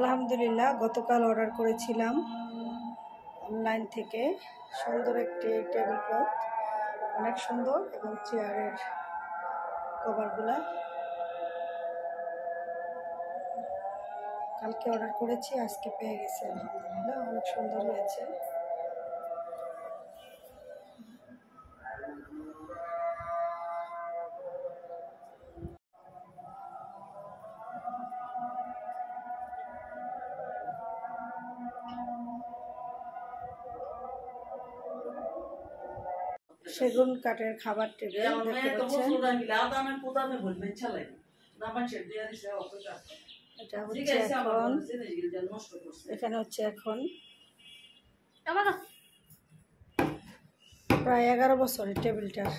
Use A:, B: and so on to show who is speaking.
A: আলহামদুলিল্লাহ গতকাল অর্ডার করেছিলাম অনলাইন থেকে সুন্দর একটি টেবিল ক্লথ, অনেক সুন্দর, এবং চেয়ারের কভারগুলা কালকে অর্ডার করেছি, আজকে পেয়ে গেছি। আলহামদুলিল্লাহ অনেক সুন্দর হয়েছে। সেগুন কাঠের খাবার টেবিল দেখতে পাচ্ছেন। এটা হচ্ছে এখন, এখানে হচ্ছে এখন প্রায় 11 বছরের টেবিলটার।